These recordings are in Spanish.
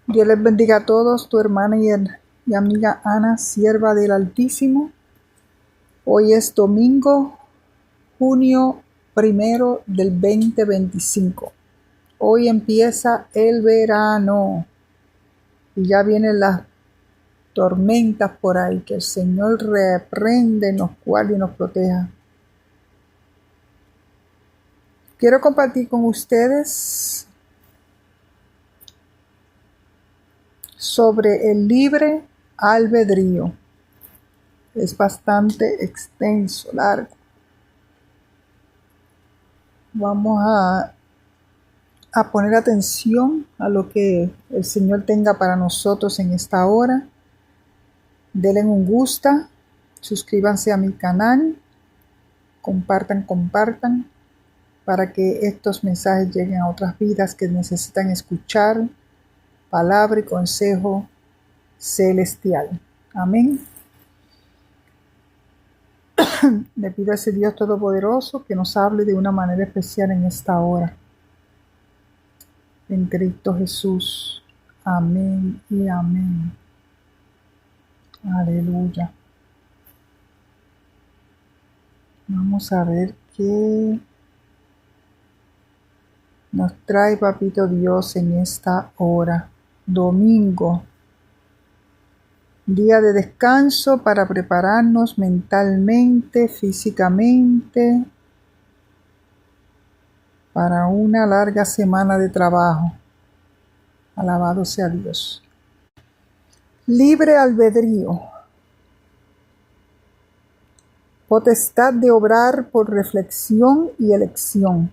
Dios les bendiga a todos, tu hermana y amiga Ana, sierva del Altísimo. Hoy es domingo, junio 1 del 2025. Hoy empieza el verano y ya vienen las tormentas por ahí. Que el Señor reprende, nos guarde y nos proteja. Quiero compartir con ustedes sobre el libre albedrío. Es bastante extenso, largo. Vamos a poner atención a lo que el Señor tenga para nosotros en esta hora. Denle un gusta, suscríbanse a mi canal, compartan para que estos mensajes lleguen a otras vidas que necesitan escuchar palabra y consejo celestial. Amén. Le pido a ese Dios Todopoderoso que nos hable de una manera especial en esta hora. En Cristo Jesús. Amén y amén. Aleluya. Vamos a ver qué nos trae Papito Dios en esta hora. Domingo. Día de descanso para prepararnos mentalmente, físicamente, para una larga semana de trabajo. Alabado sea Dios. Libre albedrío. Potestad de obrar por reflexión y elección.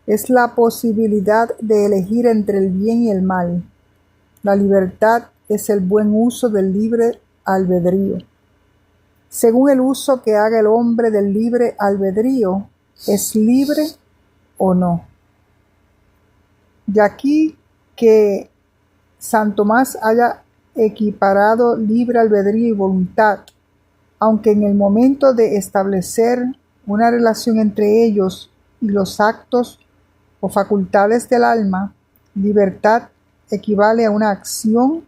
Es la posibilidad de elegir entre el bien y el mal. La libertad es el buen uso del libre albedrío. Según el uso que haga el hombre del libre albedrío, ¿es libre o no? De aquí que San Tomás haya equiparado libre albedrío y voluntad, aunque en el momento de establecer una relación entre ellos y los actos o facultades del alma, libertad equivale a una acción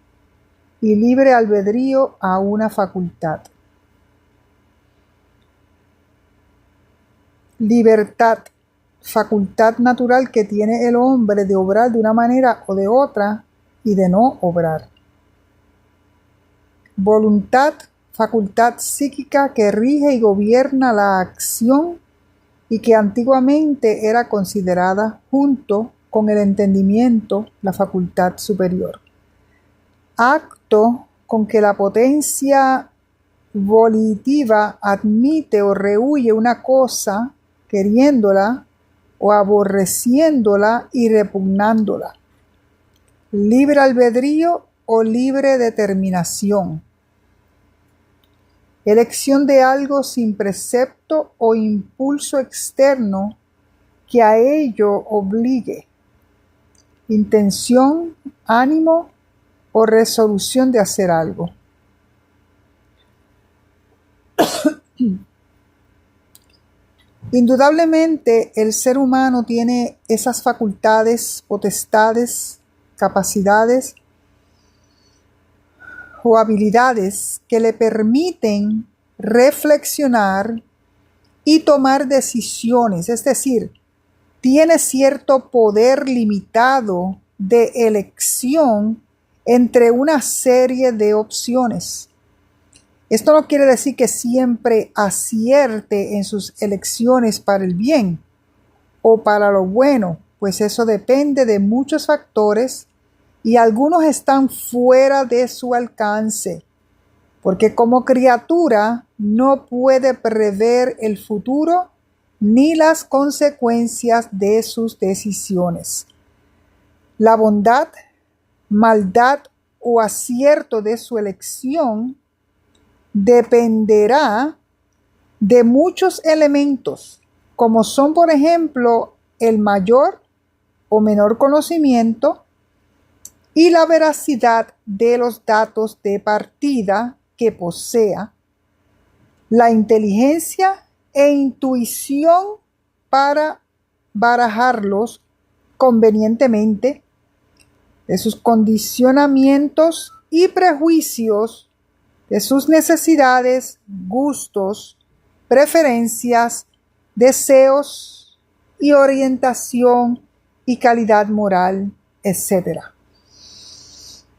y libre albedrío a una facultad. Libertad, facultad natural que tiene el hombre de obrar de una manera o de otra y de no obrar. Voluntad, facultad psíquica que rige y gobierna la acción y que antiguamente era considerada, junto con el entendimiento, la facultad superior. Acto con que la potencia volitiva admite o rehúye una cosa, queriéndola o aborreciéndola y repugnándola. Libre albedrío o libre determinación. Elección de algo sin precepto o impulso externo que a ello obligue. Intención, ánimo o resolución de hacer algo. Indudablemente el ser humano tiene esas facultades, potestades, capacidades o habilidades que le permiten reflexionar y tomar decisiones, es decir, tiene cierto poder limitado de elección entre una serie de opciones. Esto no quiere decir que siempre acierte en sus elecciones para el bien o para lo bueno, pues eso depende de muchos factores y algunos están fuera de su alcance, porque como criatura no puede prever el futuro ni las consecuencias de sus decisiones. La bondad, maldad o acierto de su elección dependerá de muchos elementos, como son, por ejemplo, el mayor o menor conocimiento y la veracidad de los datos de partida que posea, la inteligencia e intuición para barajarlos convenientemente, de sus condicionamientos y prejuicios, de sus necesidades, gustos, preferencias, deseos y orientación y calidad moral, etc.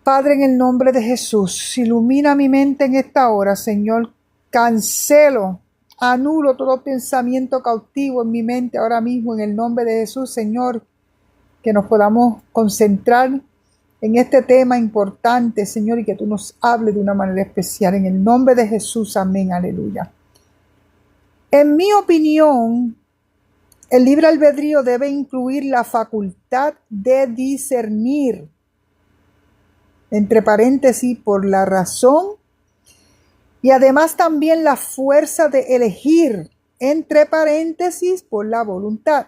Padre, en el nombre de Jesús, ilumina mi mente en esta hora, Señor. Cancelo, anulo todo pensamiento cautivo en mi mente ahora mismo en el nombre de Jesús, Señor. Que nos podamos concentrar en este tema importante, Señor, y que tú nos hables de una manera especial. En el nombre de Jesús, amén, aleluya. En mi opinión, el libre albedrío debe incluir la facultad de discernir, entre paréntesis, por la razón, y además también la fuerza de elegir, entre paréntesis, por la voluntad.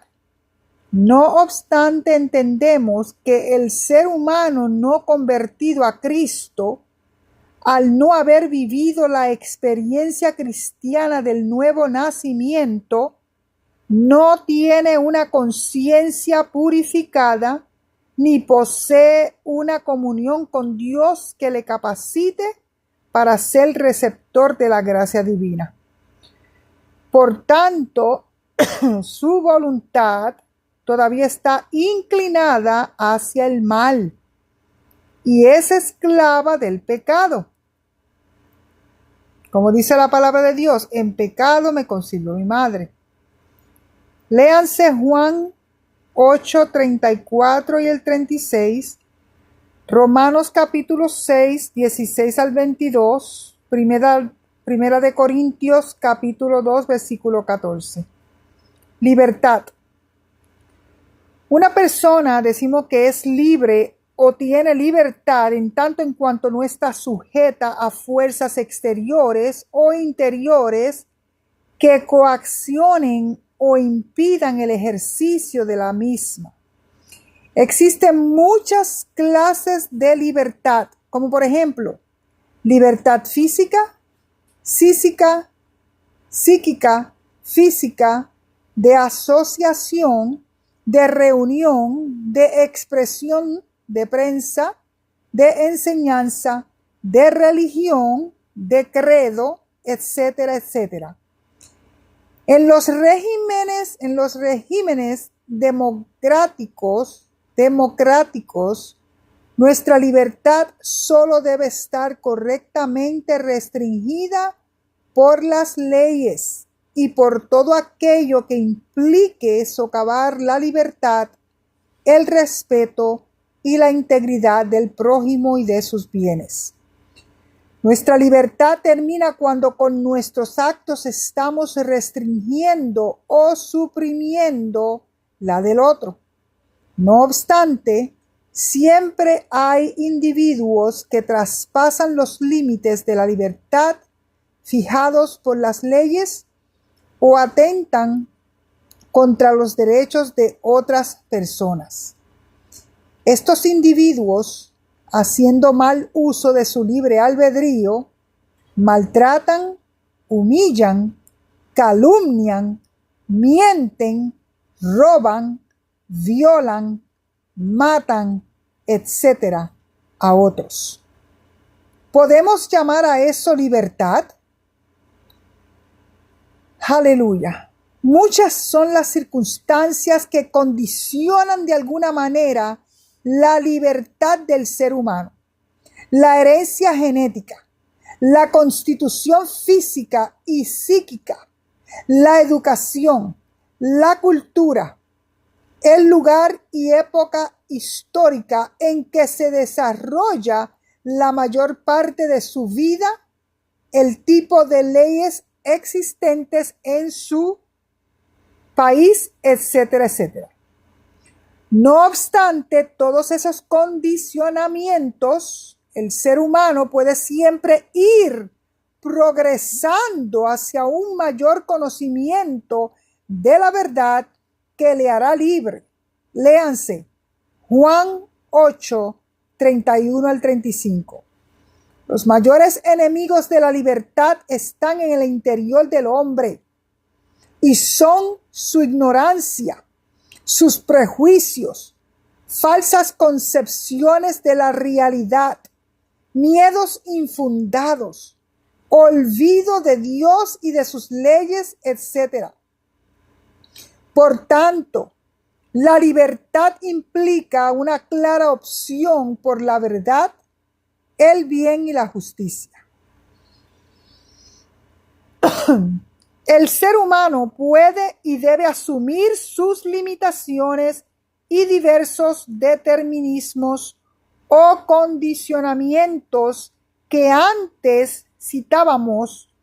No obstante, entendemos que el ser humano no convertido a Cristo, al no haber vivido la experiencia cristiana del nuevo nacimiento, no tiene una conciencia purificada ni posee una comunión con Dios que le capacite para ser receptor de la gracia divina. Por tanto, su voluntad todavía está inclinada hacia el mal y es esclava del pecado. Como dice la palabra de Dios, en pecado me concibió mi madre. Léanse Juan 8, 34 y el 36, Romanos capítulo 6, 16 al 22, Primera de Corintios capítulo 2, versículo 14. Libertad. Una persona decimos que es libre o tiene libertad en tanto en cuanto no está sujeta a fuerzas exteriores o interiores que coaccionen o impidan el ejercicio de la misma. Existen muchas clases de libertad, como por ejemplo, libertad física, psíquica, física, de asociación, de reunión, de expresión, de prensa, de enseñanza, de religión, de credo, etcétera, etcétera. En los regímenes democráticos, nuestra libertad solo debe estar correctamente restringida por las leyes y por todo aquello que implique socavar la libertad, el respeto y la integridad del prójimo y de sus bienes. Nuestra libertad termina cuando con nuestros actos estamos restringiendo o suprimiendo la del otro. No obstante, siempre hay individuos que traspasan los límites de la libertad fijados por las leyes o atentan contra los derechos de otras personas. Estos individuos, haciendo mal uso de su libre albedrío, maltratan, humillan, calumnian, mienten, roban, violan, matan, etc. a otros. ¿Podemos llamar a eso libertad? Aleluya. Muchas son las circunstancias que condicionan de alguna manera la libertad del ser humano. La herencia genética, la constitución física y psíquica, la educación, la cultura, el lugar y época histórica en que se desarrolla la mayor parte de su vida, el tipo de leyes existentes en su país, etcétera, etcétera. No obstante todos esos condicionamientos, el ser humano puede siempre ir progresando hacia un mayor conocimiento de la verdad que le hará libre. Léanse Juan 8, 31 al 35. Los mayores enemigos de la libertad están en el interior del hombre y son su ignorancia, sus prejuicios, falsas concepciones de la realidad, miedos infundados, olvido de Dios y de sus leyes, etc. Por tanto, la libertad implica una clara opción por la verdad, el bien y la justicia. El ser humano puede y debe asumir sus limitaciones y diversos determinismos o condicionamientos que antes citábamos.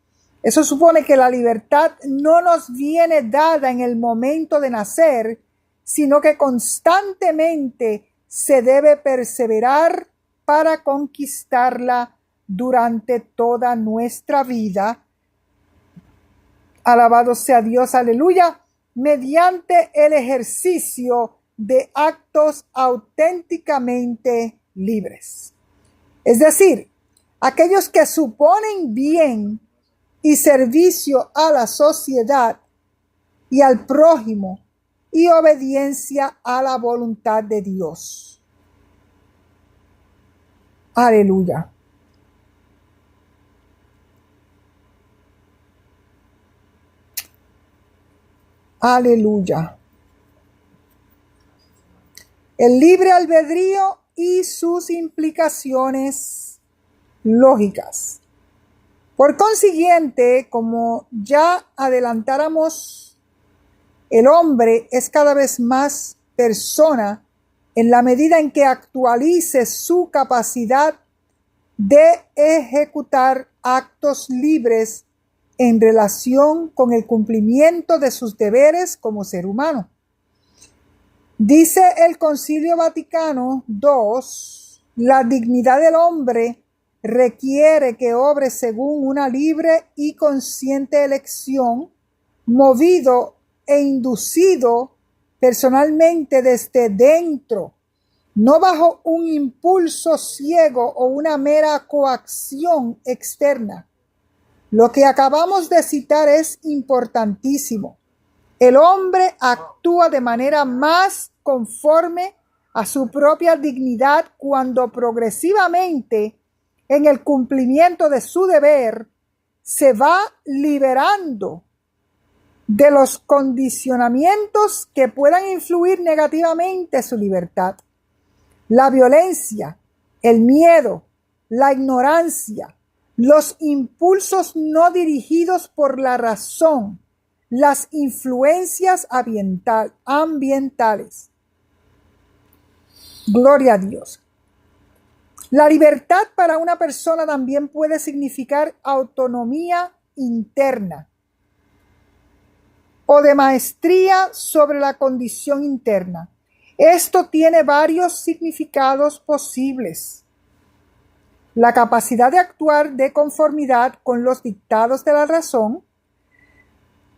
Eso supone que la libertad no nos viene dada en el momento de nacer, sino que constantemente se debe perseverar para conquistarla durante toda nuestra vida. Alabado sea Dios, aleluya, mediante el ejercicio de actos auténticamente libres. Es decir, aquellos que suponen bien y servicio a la sociedad y al prójimo y obediencia a la voluntad de Dios. Aleluya. Aleluya. El libre albedrío y sus implicaciones lógicas. Por consiguiente, como ya adelantáramos, el hombre es cada vez más persona en la medida en que actualice su capacidad de ejecutar actos libres en relación con el cumplimiento de sus deberes como ser humano. Dice el Concilio Vaticano II, la dignidad del hombre requiere que obre según una libre y consciente elección, movido e inducido personalmente desde dentro, no bajo un impulso ciego o una mera coacción externa. Lo que acabamos de citar es importantísimo. El hombre actúa de manera más conforme a su propia dignidad cuando progresivamente, en el cumplimiento de su deber, se va liberando de los condicionamientos que puedan influir negativamente su libertad. La violencia, el miedo, la ignorancia, los impulsos no dirigidos por la razón, las influencias ambientales. Gloria a Dios. La libertad para una persona también puede significar autonomía interna o de maestría sobre la condición interna. Esto tiene varios significados posibles. La capacidad de actuar de conformidad con los dictados de la razón,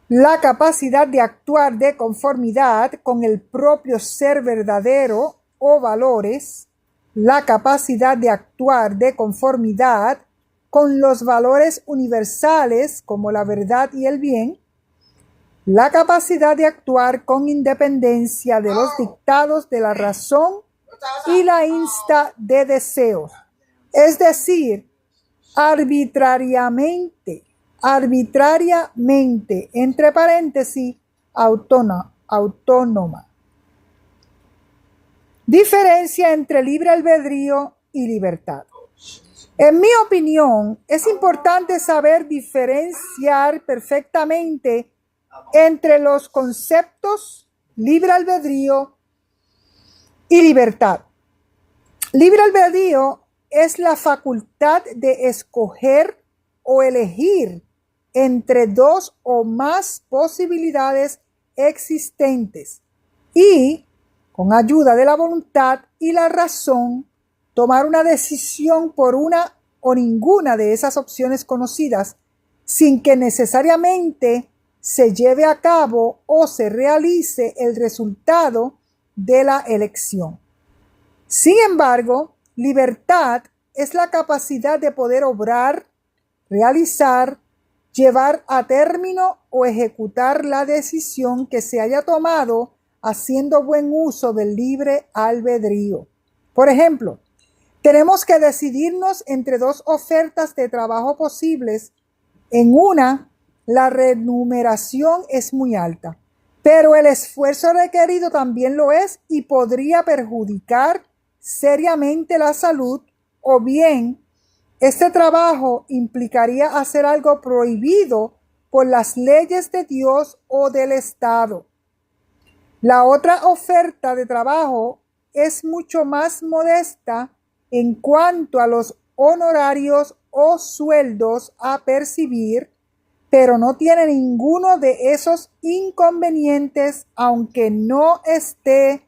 la capacidad de actuar de conformidad con el propio ser verdadero o valores, la capacidad de actuar de conformidad con los valores universales como la verdad y el bien, la capacidad de actuar con independencia de los dictados de la razón y la insta de deseos, es decir, arbitrariamente, entre paréntesis, autónoma. Diferencia entre libre albedrío y libertad. En mi opinión, es importante saber diferenciar perfectamente entre los conceptos libre albedrío y libertad. Libre albedrío es la facultad de escoger o elegir entre dos o más posibilidades existentes y, con ayuda de la voluntad y la razón, tomar una decisión por una o ninguna de esas opciones conocidas sin que necesariamente se lleve a cabo o se realice el resultado de la elección. Sin embargo, libertad es la capacidad de poder obrar, realizar, llevar a término o ejecutar la decisión que se haya tomado haciendo buen uso del libre albedrío. Por ejemplo, tenemos que decidirnos entre dos ofertas de trabajo posibles. En una, la remuneración es muy alta, pero el esfuerzo requerido también lo es y podría perjudicar seriamente la salud, o bien este trabajo implicaría hacer algo prohibido por las leyes de Dios o del Estado. La otra oferta de trabajo es mucho más modesta en cuanto a los honorarios o sueldos a percibir, pero no tiene ninguno de esos inconvenientes, aunque no esté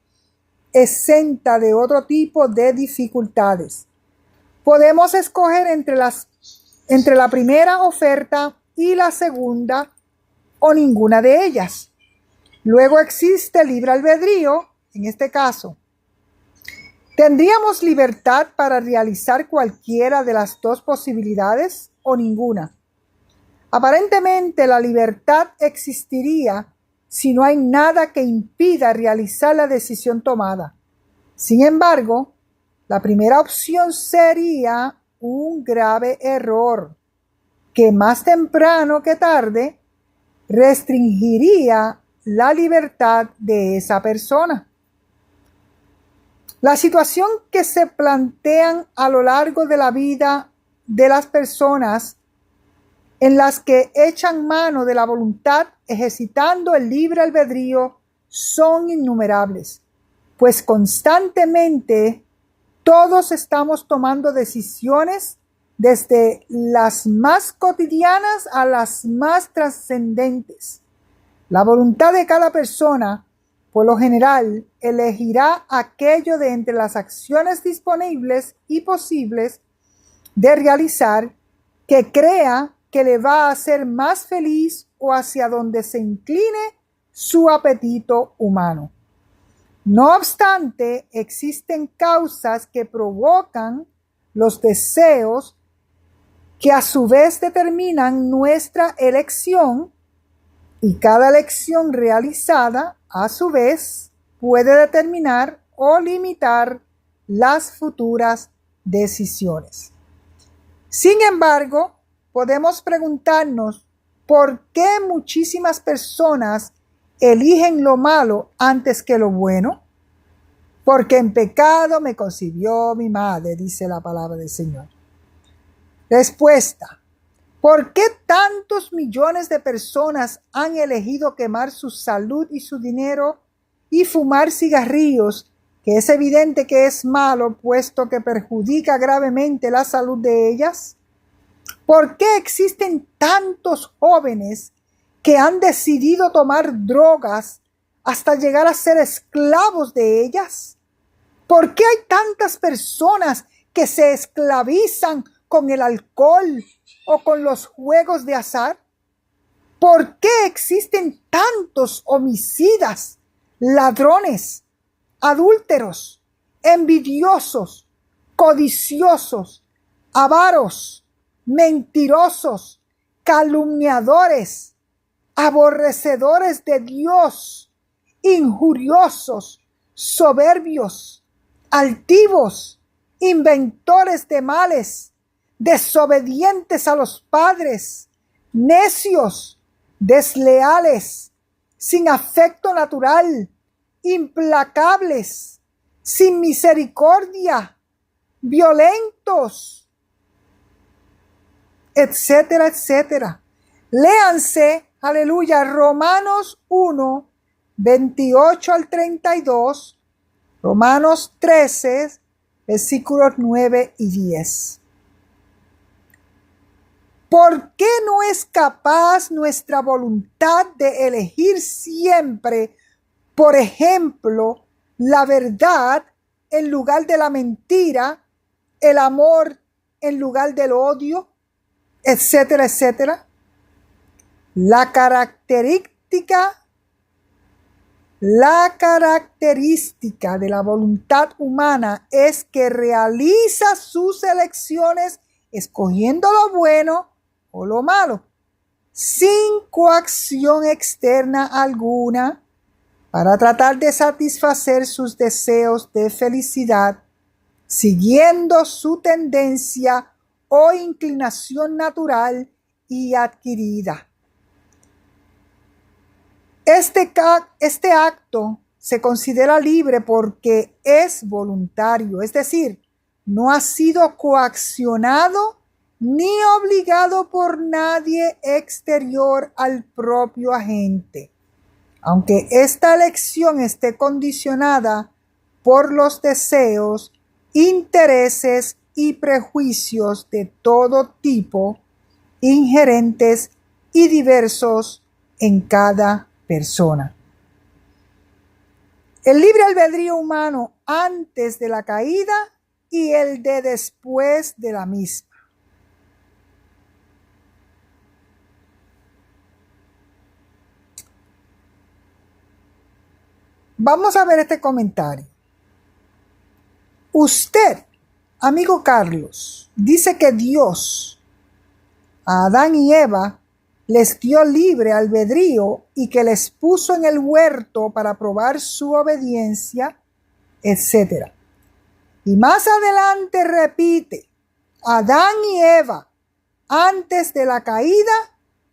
exenta de otro tipo de dificultades. Podemos escoger entre la primera oferta y la segunda, o ninguna de ellas. Luego existe el libre albedrío. En este caso, ¿tendríamos libertad para realizar cualquiera de las dos posibilidades o ninguna? Aparentemente la libertad existiría si no hay nada que impida realizar la decisión tomada. Sin embargo, la primera opción sería un grave error que más temprano que tarde restringiría la libertad de esa persona. La situación que se plantean a lo largo de la vida de las personas en las que echan mano de la voluntad ejercitando el libre albedrío son innumerables, pues constantemente todos estamos tomando decisiones desde las más cotidianas a las más trascendentes. La voluntad de cada persona, por lo general, elegirá aquello de entre las acciones disponibles y posibles de realizar que crea que le va a hacer más feliz o hacia donde se incline su apetito humano. No obstante, existen causas que provocan los deseos que a su vez determinan nuestra elección, y cada elección realizada a su vez puede determinar o limitar las futuras decisiones. Sin embargo, podemos preguntarnos por qué muchísimas personas eligen lo malo antes que lo bueno. Porque en pecado me concibió mi madre, dice la palabra del Señor. Respuesta: ¿por qué tantos millones de personas han elegido quemar su salud y su dinero y fumar cigarrillos, que es evidente que es malo, puesto que perjudica gravemente la salud de ellas? ¿Por qué existen tantos jóvenes que han decidido tomar drogas hasta llegar a ser esclavos de ellas? ¿Por qué hay tantas personas que se esclavizan con el alcohol o con los juegos de azar? ¿Por qué existen tantos homicidas, ladrones, adúlteros, envidiosos, codiciosos, avaros, mentirosos, calumniadores, aborrecedores de Dios, injuriosos, soberbios, altivos, inventores de males, desobedientes a los padres, necios, desleales, sin afecto natural, implacables, sin misericordia, violentos, etcétera, etcétera? Léanse, aleluya, Romanos 1, 28 al 32, Romanos 13, versículos 9 y 10. ¿Por qué no es capaz nuestra voluntad de elegir siempre, por ejemplo, la verdad en lugar de la mentira, el amor en lugar del odio, etcétera, etcétera? La característica de la voluntad humana es que realiza sus elecciones escogiendo lo bueno o lo malo, sin coacción externa alguna, para tratar de satisfacer sus deseos de felicidad, siguiendo su tendencia o inclinación natural y adquirida. Este acto se considera libre porque es voluntario, es decir, no ha sido coaccionado ni obligado por nadie exterior al propio agente, aunque esta elección esté condicionada por los deseos, intereses y prejuicios de todo tipo, inherentes y diversos en cada persona. El libre albedrío humano antes de la caída y el de después de la misma. Vamos a ver este comentario. Usted, amigo Carlos, dice que Dios a Adán y Eva les dio libre albedrío y que les puso en el huerto para probar su obediencia, etc. Y más adelante repite, Adán y Eva, antes de la caída,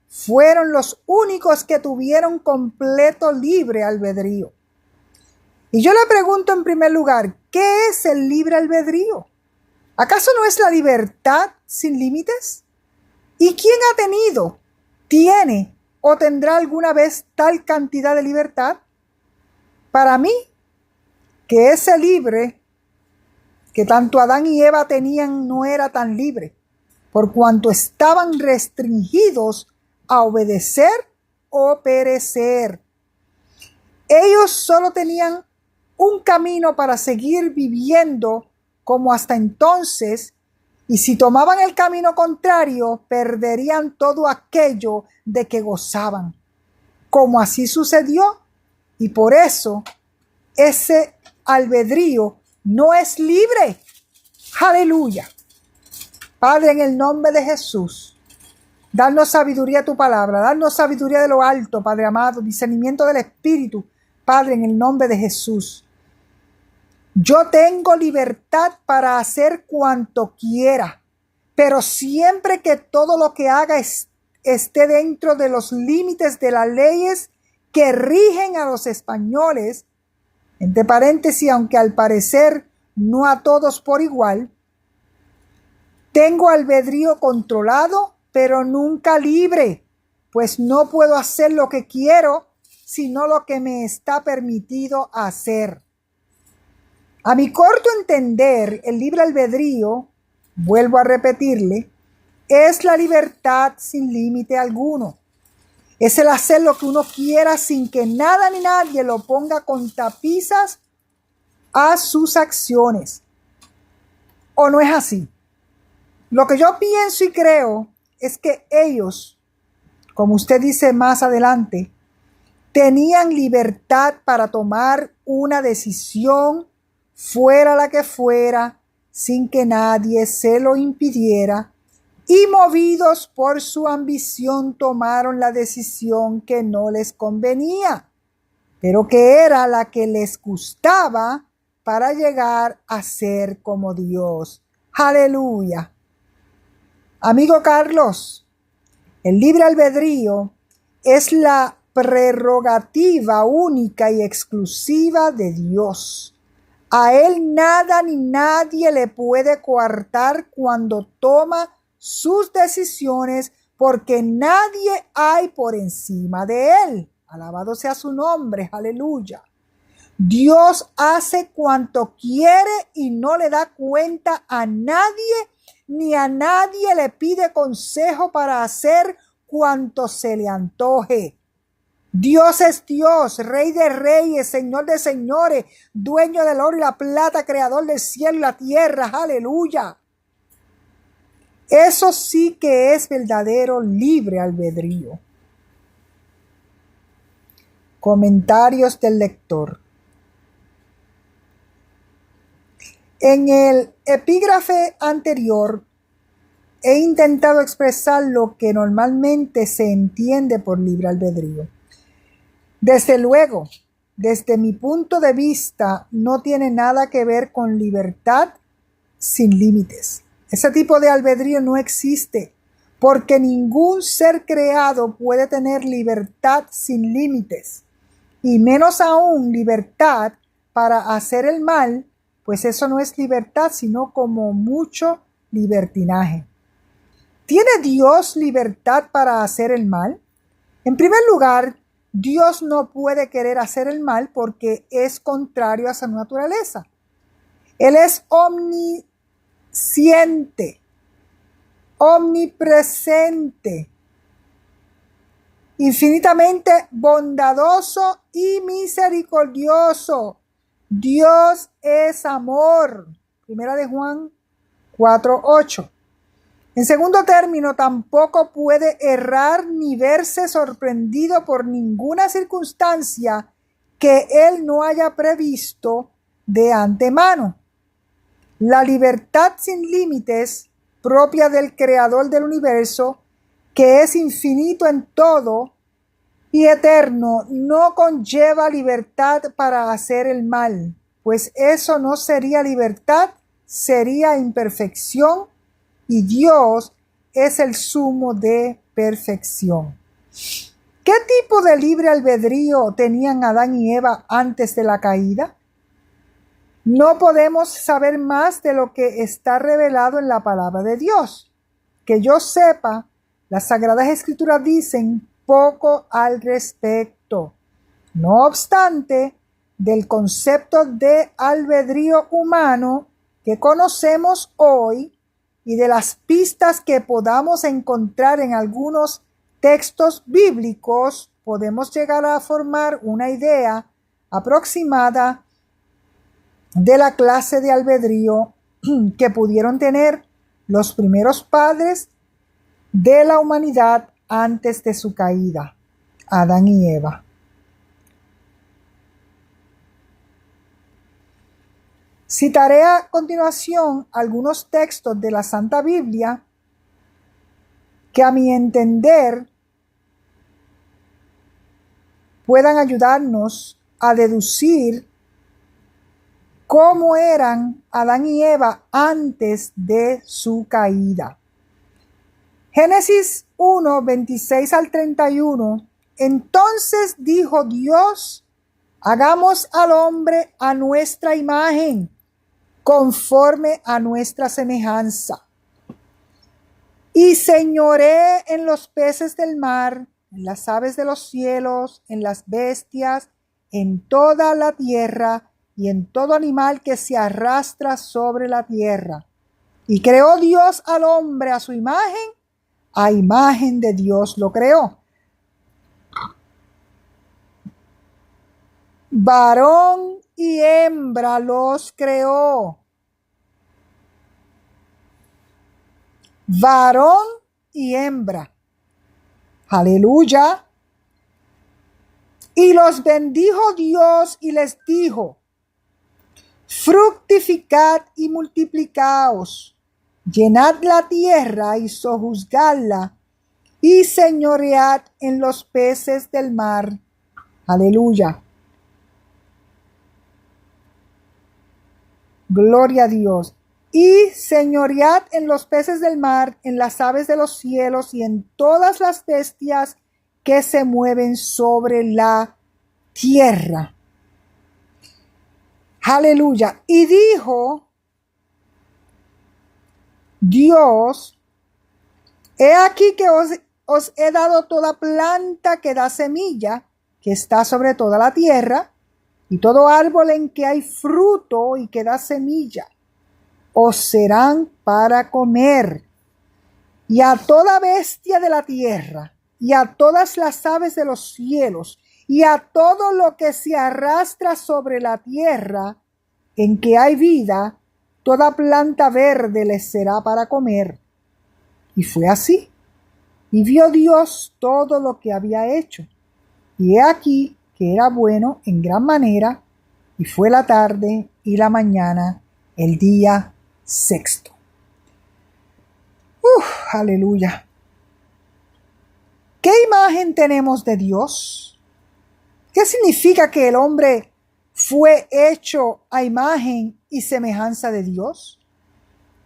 fueron los únicos que tuvieron completo libre albedrío. Y yo le pregunto en primer lugar, ¿qué es el libre albedrío? ¿Acaso no es la libertad sin límites? ¿Y quién ha tenido, tiene o tendrá alguna vez tal cantidad de libertad? Para mí, que ese libre que tanto Adán y Eva tenían no era tan libre, por cuanto estaban restringidos a obedecer o perecer. Ellos solo tenían un camino para seguir viviendo como hasta entonces, y si tomaban el camino contrario, perderían todo aquello de que gozaban, como así sucedió, y por eso ese albedrío no es libre. Aleluya. Padre, en el nombre de Jesús, danos sabiduría a tu palabra, danos sabiduría de lo alto, Padre amado, discernimiento del Espíritu, Padre, en el nombre de Jesús. Yo tengo libertad para hacer cuanto quiera, pero siempre que todo lo que haga esté dentro de los límites de las leyes que rigen a los españoles, entre paréntesis, aunque al parecer no a todos por igual, tengo albedrío controlado, pero nunca libre, pues no puedo hacer lo que quiero, sino lo que me está permitido hacer. A mi corto entender, el libre albedrío, vuelvo a repetirle, es la libertad sin límite alguno. Es el hacer lo que uno quiera sin que nada ni nadie lo ponga con tapisas a sus acciones. ¿O no es así? Lo que yo pienso y creo es que ellos, como usted dice más adelante, tenían libertad para tomar una decisión fuera la que fuera, sin que nadie se lo impidiera, y movidos por su ambición tomaron la decisión que no les convenía, pero que era la que les gustaba para llegar a ser como Dios. Aleluya. Amigo Carlos, el libre albedrío es la prerrogativa única y exclusiva de Dios. A él nada ni nadie le puede coartar cuando toma sus decisiones, porque nadie hay por encima de él. Alabado sea su nombre, aleluya. Dios hace cuanto quiere y no le da cuenta a nadie, ni a nadie le pide consejo para hacer cuanto se le antoje. Dios es Dios, Rey de reyes, Señor de señores, dueño del oro y la plata, creador del cielo y la tierra. Aleluya. Eso sí que es verdadero libre albedrío. Comentarios del lector. En el epígrafe anterior he intentado expresar lo que normalmente se entiende por libre albedrío. Desde luego, desde mi punto de vista, no tiene nada que ver con libertad sin límites. Ese tipo de albedrío no existe, porque ningún ser creado puede tener libertad sin límites, y menos aún libertad para hacer el mal, pues eso no es libertad, sino como mucho libertinaje. ¿Tiene Dios libertad para hacer el mal? En primer lugar, Dios no puede querer hacer el mal porque es contrario a su naturaleza. Él es omnisciente, omnipresente, infinitamente bondadoso y misericordioso. Dios es amor. Primera de Juan 4:8. En segundo término, tampoco puede errar ni verse sorprendido por ninguna circunstancia que Él no haya previsto de antemano. La libertad sin límites, propia del Creador del universo, que es infinito en todo y eterno, no conlleva libertad para hacer el mal, pues eso no sería libertad, sería imperfección, y Dios es el sumo de perfección. ¿Qué tipo de libre albedrío tenían Adán y Eva antes de la caída? No podemos saber más de lo que está revelado en la palabra de Dios. Que yo sepa, las Sagradas Escrituras dicen poco al respecto. No obstante, del concepto de albedrío humano que conocemos hoy y de las pistas que podamos encontrar en algunos textos bíblicos, podemos llegar a formar una idea aproximada de la clase de albedrío que pudieron tener los primeros padres de la humanidad antes de su caída, Adán y Eva. Citaré a continuación algunos textos de la Santa Biblia que a mi entender puedan ayudarnos a deducir cómo eran Adán y Eva antes de su caída. Génesis 1, 26 al 31. Entonces dijo Dios: hagamos al hombre a nuestra imagen, conforme a nuestra semejanza. Y señoré en los peces del mar, en las aves de los cielos, en las bestias, en toda la tierra y en todo animal que se arrastra sobre la tierra. Y creó Dios al hombre a su imagen de Dios lo creó. Varón y hembra los creó. Varón y hembra. Aleluya. Y los bendijo Dios y les dijo: fructificad y multiplicaos, llenad la tierra y sojuzgadla, y señoread en los peces del mar. Aleluya. Gloria a Dios. Y señoread en los peces del mar, en las aves de los cielos y en todas las bestias que se mueven sobre la tierra. Aleluya. Y dijo Dios: he aquí que os he dado toda planta que da semilla, que está sobre toda la tierra, y todo árbol en que hay fruto y que da semilla, os serán para comer. Y a toda bestia de la tierra, y a todas las aves de los cielos, y a todo lo que se arrastra sobre la tierra, en que hay vida, toda planta verde les será para comer. Y fue así. Y vio Dios todo lo que había hecho. Y he aquí que era bueno en gran manera, y fue la tarde y la mañana, el día sexto. Aleluya. ¿Qué imagen tenemos de Dios? ¿Qué significa que el hombre fue hecho a imagen y semejanza de Dios?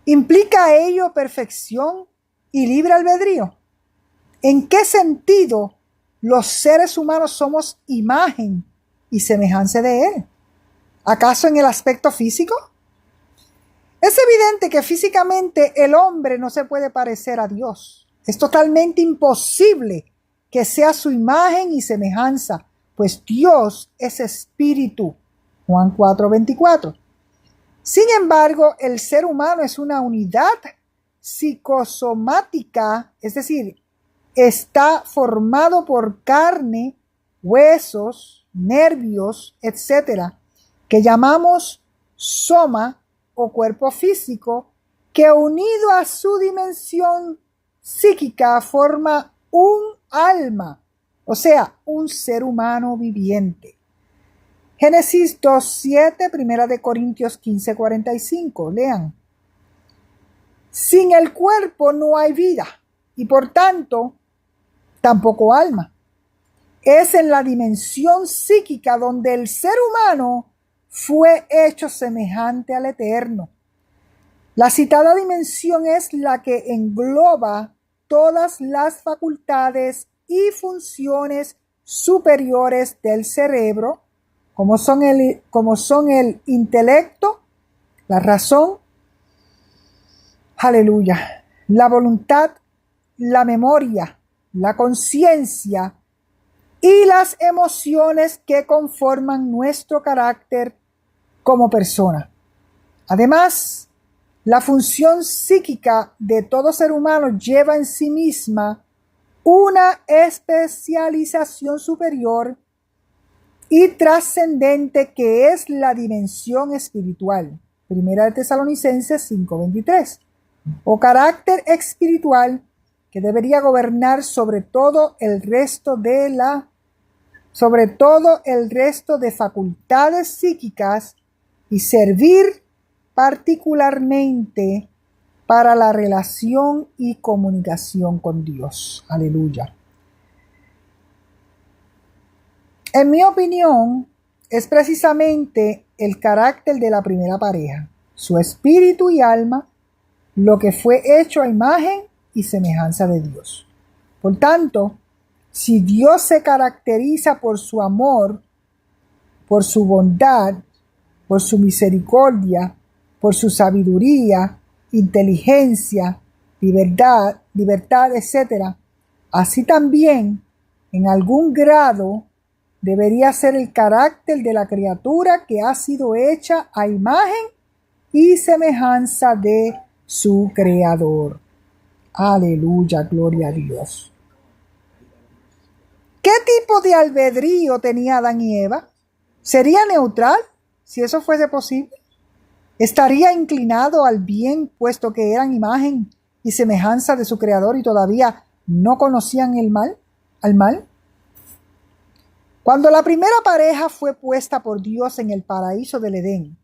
¿Implica ello perfección y libre albedrío? ¿En qué sentido los seres humanos somos imagen y semejanza de Él? ¿Acaso en el aspecto físico? Es evidente que físicamente el hombre no se puede parecer a Dios. Es totalmente imposible que sea su imagen y semejanza, pues Dios es espíritu. Juan 4:24. Sin embargo, el ser humano es una unidad psicosomática, es decir, está formado por carne, huesos, nervios, etcétera, que llamamos soma o cuerpo físico, que unido a su dimensión psíquica forma un alma, o sea, un ser humano viviente. Génesis 2:7, Primera de Corintios 15:45, lean. Sin el cuerpo no hay vida y por tanto tampoco alma. Es en la dimensión psíquica donde el ser humano fue hecho semejante al Eterno. La citada dimensión es la que engloba todas las facultades y funciones superiores del cerebro, como son el intelecto, la razón, aleluya, la voluntad, la memoria, la conciencia y las emociones que conforman nuestro carácter como persona. Además, la función psíquica de todo ser humano lleva en sí misma una especialización superior y trascendente que es la dimensión espiritual. Primera de Tesalonicenses 5:23. O carácter espiritual que debería gobernar sobre todo el resto de facultades psíquicas y servir particularmente para la relación y comunicación con Dios. Aleluya. En mi opinión, es precisamente el carácter de la primera pareja, su espíritu y alma, lo que fue hecho a imagen y semejanza de Dios. Por tanto, si Dios se caracteriza por su amor, por su bondad, por su misericordia, por su sabiduría, inteligencia, libertad, etc., así también, en algún grado, debería ser el carácter de la criatura que ha sido hecha a imagen y semejanza de su Creador. Aleluya, gloria a Dios. ¿Qué tipo de albedrío tenía Adán y Eva? ¿Sería neutral, si eso fuese posible? ¿Estaría inclinado al bien, puesto que eran imagen y semejanza de su Creador y todavía no conocían al mal? Cuando la primera pareja fue puesta por Dios en el paraíso del Edén,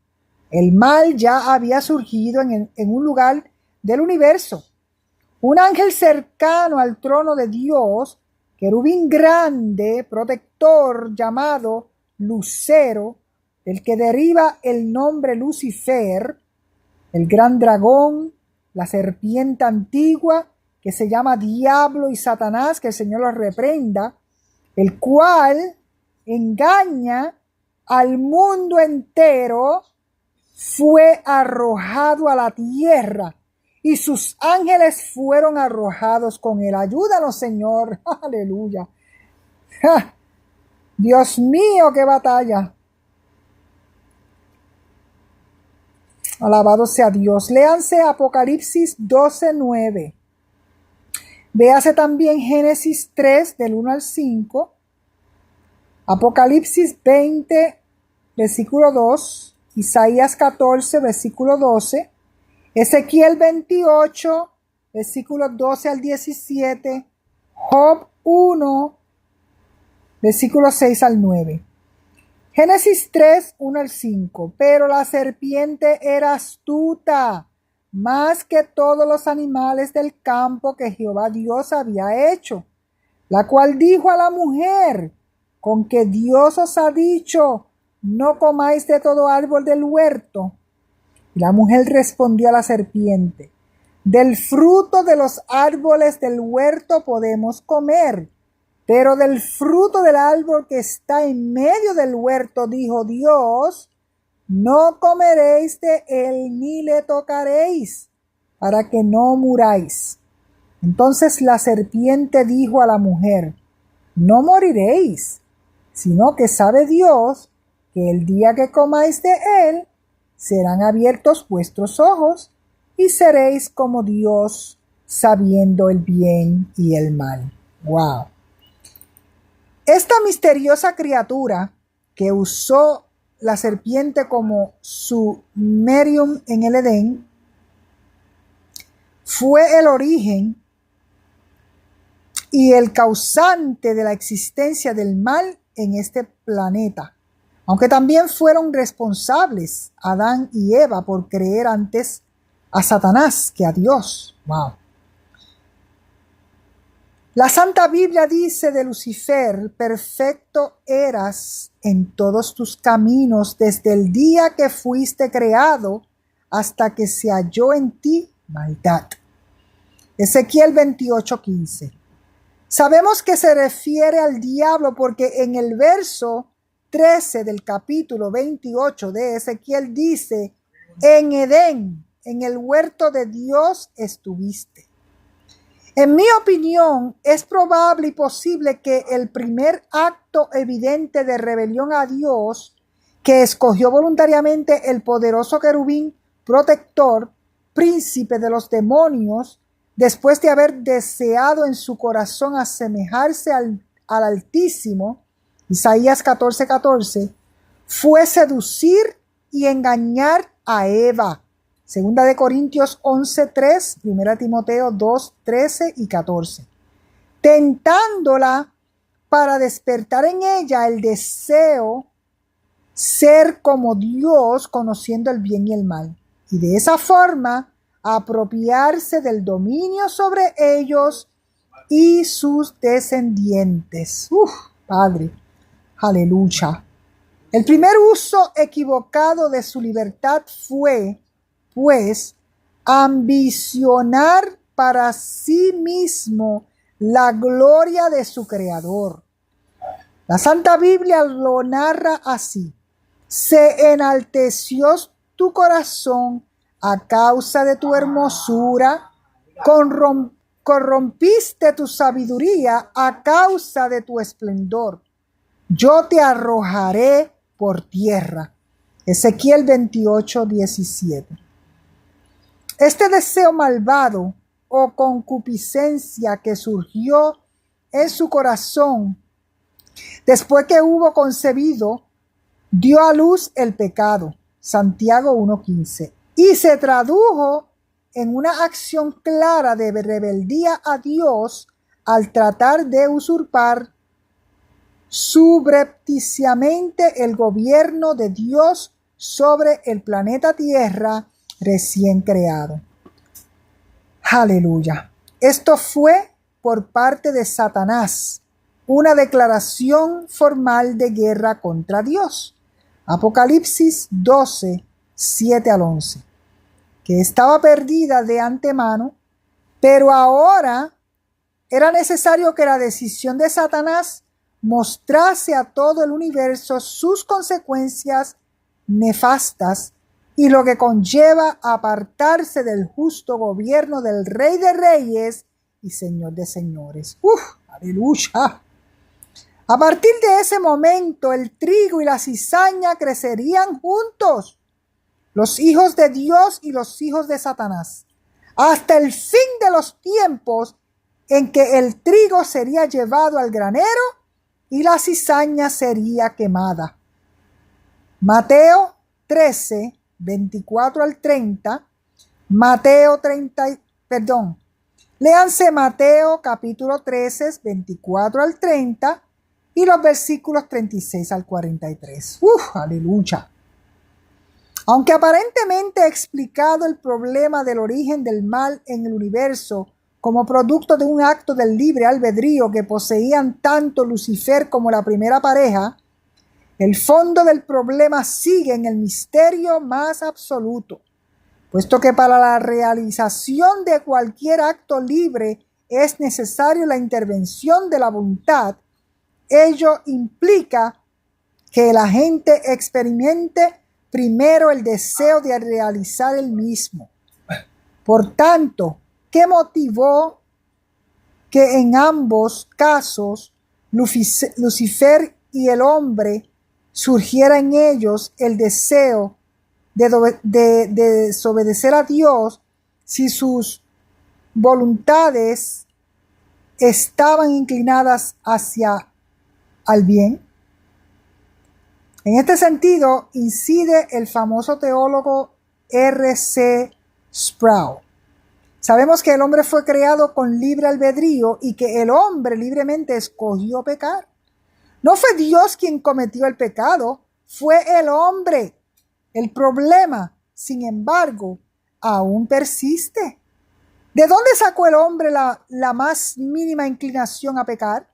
el mal ya había surgido en un lugar del universo. Un ángel cercano al trono de Dios, querubín grande, protector, llamado Lucero, del que deriva el nombre Lucifer, el gran dragón, la serpiente antigua, que se llama Diablo y Satanás, que el Señor los reprenda, el cual engaña al mundo entero, fue arrojado a la tierra y sus ángeles fueron arrojados con él. Ayúdanos, Señor. Aleluya. ¡Ja! Dios mío, qué batalla. Alabado sea Dios. Léanse Apocalipsis 12:9. Véase también Génesis 3 del 1 al 5. Apocalipsis 20, versículo 2. Isaías 14, versículo 12. Ezequiel 28, versículos 12 al 17. Job 1, versículos 6 al 9. Génesis 3, 1 al 5. Pero la serpiente era astuta, más que todos los animales del campo que Jehová Dios había hecho, la cual dijo a la mujer: con que Dios os ha dicho, no comáis de todo árbol del huerto? Y la mujer respondió a la serpiente, del fruto de los árboles del huerto podemos comer, pero del fruto del árbol que está en medio del huerto, dijo Dios, no comeréis de él ni le tocaréis, para que no muráis. Entonces la serpiente dijo a la mujer, no moriréis, sino que sabe Dios que el día que comáis de él, serán abiertos vuestros ojos y seréis como Dios, sabiendo el bien y el mal. ¡Wow! Esta misteriosa criatura que usó la serpiente como su medium en el Edén fue el origen y el causante de la existencia del mal en este planeta, aunque también fueron responsables Adán y Eva por creer antes a Satanás que a Dios. ¡Wow! La Santa Biblia dice de Lucifer, perfecto eras en todos tus caminos desde el día que fuiste creado hasta que se halló en ti maldad. Ezequiel 28:15. Sabemos que se refiere al diablo porque en el verso 13 del capítulo 28 de Ezequiel dice, en Edén, en el huerto de Dios estuviste. En mi opinión, es probable y posible que el primer acto evidente de rebelión a Dios, que escogió voluntariamente el poderoso querubín protector, príncipe de los demonios, después de haber deseado en su corazón asemejarse al Altísimo, Isaías 14:14, fue seducir y engañar a Eva. Segunda de Corintios 11:3, Primera Timoteo 2:13 y 14. Tentándola para despertar en ella el deseo ser como Dios, conociendo el bien y el mal. Y de esa forma apropiarse del dominio sobre ellos y sus descendientes. Padre, aleluya. El primer uso equivocado de su libertad fue, pues, ambicionar para sí mismo la gloria de su Creador. La Santa Biblia lo narra así. Se enalteció tu corazón a causa de tu hermosura, corrompiste tu sabiduría a causa de tu esplendor. Yo te arrojaré por tierra. Ezequiel 28:17. Este deseo malvado o concupiscencia que surgió en su corazón después que hubo concebido, dio a luz el pecado, Santiago 1:15, y se tradujo en una acción clara de rebeldía a Dios al tratar de usurpar subrepticiamente el gobierno de Dios sobre el planeta Tierra recién creado. Aleluya. Esto fue por parte de Satanás, una declaración formal de guerra contra Dios. Apocalipsis 12:7-11. Que estaba perdida de antemano, pero ahora era necesario que la decisión de Satanás mostrase a todo el universo sus consecuencias nefastas y lo que conlleva apartarse del justo gobierno del Rey de Reyes y Señor de Señores. ¡Aleluya! A partir de ese momento, el trigo y la cizaña crecerían juntos, los hijos de Dios y los hijos de Satanás, hasta el fin de los tiempos en que el trigo sería llevado al granero y la cizaña sería quemada. Mateo 13:24-30, léanse Mateo capítulo 13, 24-30 y los versículos 36-43. Aleluya. Aunque aparentemente he explicado el problema del origen del mal en el universo como producto de un acto del libre albedrío que poseían tanto Lucifer como la primera pareja, el fondo del problema sigue en el misterio más absoluto, puesto que para la realización de cualquier acto libre es necesario la intervención de la voluntad. Ello implica que el agente experimente primero el deseo de realizar el mismo. Por tanto, ¿qué motivó que en ambos casos Lucifer y el hombre surgiera en ellos el deseo de desobedecer a Dios si sus voluntades estaban inclinadas hacia el bien? En este sentido, incide el famoso teólogo R.C. Sproul. Sabemos que el hombre fue creado con libre albedrío y que el hombre libremente escogió pecar. No fue Dios quien cometió el pecado, fue el hombre. El problema, sin embargo, aún persiste. ¿De dónde sacó el hombre la más mínima inclinación a pecar?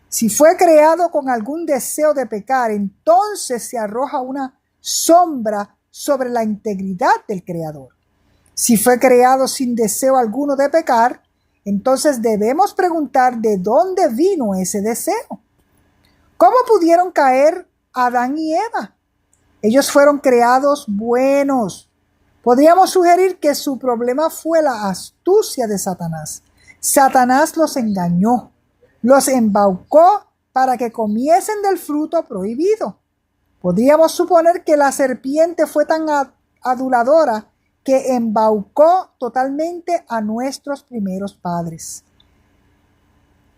Si fue creado con algún deseo de pecar, entonces se arroja una sombra sobre la integridad del Creador. Si fue creado sin deseo alguno de pecar, entonces debemos preguntar de dónde vino ese deseo. ¿Cómo pudieron caer Adán y Eva? Ellos fueron creados buenos. Podríamos sugerir que su problema fue la astucia de Satanás. Satanás los engañó, los embaucó para que comiesen del fruto prohibido. Podríamos suponer que la serpiente fue tan aduladora que embaucó totalmente a nuestros primeros padres.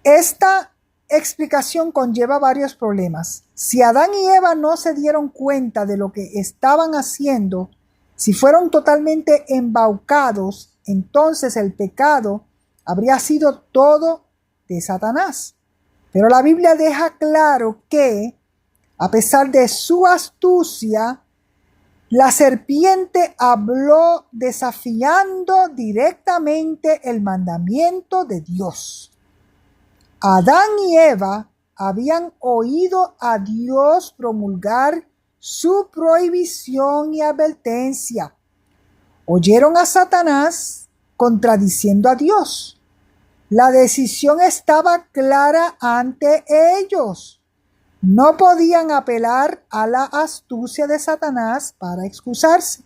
Esta explicación conlleva varios problemas. Si Adán y Eva no se dieron cuenta de lo que estaban haciendo, si fueron totalmente embaucados, entonces el pecado habría sido todo de Satanás. Pero la Biblia deja claro que, a pesar de su astucia, la serpiente habló desafiando directamente el mandamiento de Dios. Adán y Eva habían oído a Dios promulgar su prohibición y advertencia. Oyeron a Satanás contradiciendo a Dios. La decisión estaba clara ante ellos. No podían apelar a la astucia de Satanás para excusarse.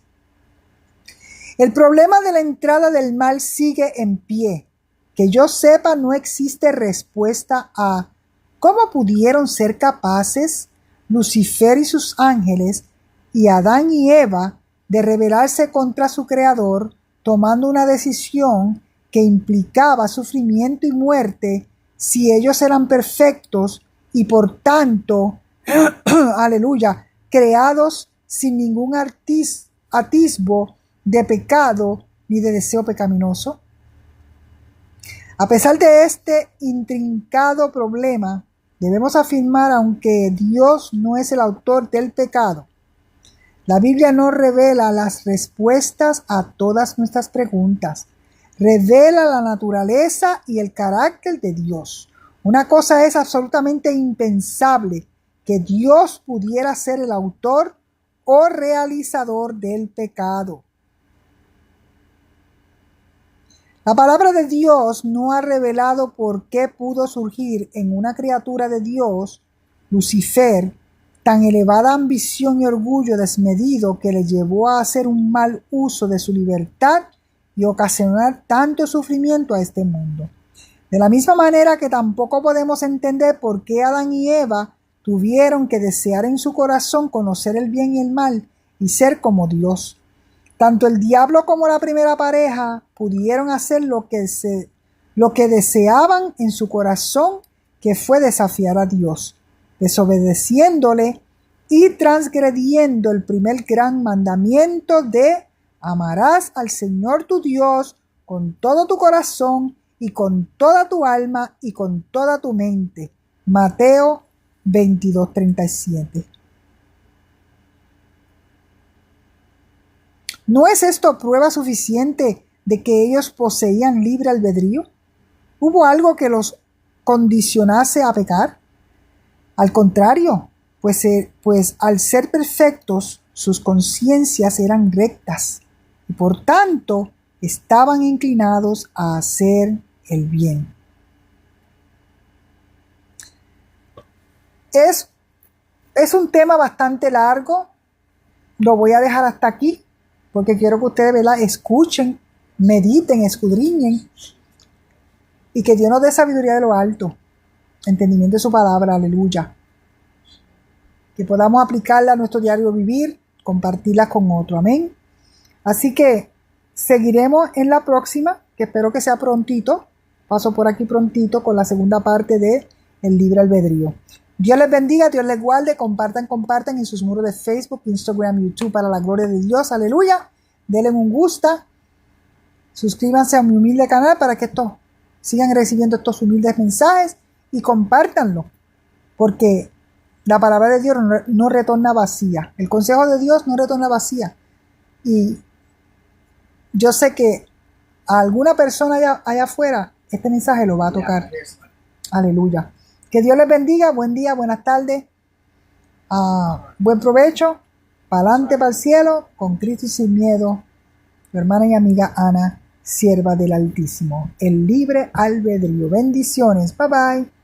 El problema de la entrada del mal sigue en pie. Que yo sepa, no existe respuesta a cómo pudieron ser capaces Lucifer y sus ángeles y Adán y Eva de rebelarse contra su Creador, tomando una decisión que implicaba sufrimiento y muerte si ellos eran perfectos y por tanto, aleluya, creados sin ningún atisbo de pecado ni de deseo pecaminoso. A pesar de este intrincado problema, debemos afirmar, aunque Dios no es el autor del pecado, la Biblia no revela las respuestas a todas nuestras preguntas. Revela la naturaleza y el carácter de Dios. Una cosa es absolutamente impensable, que Dios pudiera ser el autor o realizador del pecado. La palabra de Dios no ha revelado por qué pudo surgir en una criatura de Dios, Lucifer, tan elevada ambición y orgullo desmedido que le llevó a hacer un mal uso de su libertad y ocasionar tanto sufrimiento a este mundo. De la misma manera que tampoco podemos entender por qué Adán y Eva tuvieron que desear en su corazón conocer el bien y el mal y ser como Dios. Tanto el diablo como la primera pareja pudieron hacer lo que deseaban en su corazón, que fue desafiar a Dios, desobedeciéndole y transgrediendo el primer gran mandamiento de amarás al Señor tu Dios con todo tu corazón y con toda tu alma y con toda tu mente. Mateo 22:37. ¿No es esto prueba suficiente de que ellos poseían libre albedrío? ¿Hubo algo que los condicionase a pecar? Al contrario, pues al ser perfectos, sus conciencias eran rectas y por tanto estaban inclinados a hacer el bien. Es un tema bastante largo, lo voy a dejar hasta aquí porque quiero que ustedes, ¿verdad?, escuchen, mediten, escudriñen y que Dios nos dé sabiduría de lo alto, entendimiento de su palabra, aleluya. Que podamos aplicarla a nuestro diario vivir, compartirla con otro, amén. Así que seguiremos en la próxima, que espero que sea prontito. Paso por aquí prontito con la segunda parte de El Libre Albedrío. Dios les bendiga, Dios les guarde, compartan en sus muros de Facebook, Instagram, YouTube para la gloria de Dios, aleluya. Denle un gusto, suscríbanse a mi humilde canal para que sigan recibiendo estos humildes mensajes y compártanlo, porque la palabra de Dios no retorna vacía. El consejo de Dios no retorna vacía. Y yo sé que a alguna persona allá afuera este mensaje lo va a tocar. Aleluya. Que Dios les bendiga. Buen día, buenas tardes. Buen provecho. Para adelante, para el cielo. Con Cristo y sin miedo. Tu hermana y amiga Ana, sierva del Altísimo. El libre albedrío. Bendiciones. Bye bye.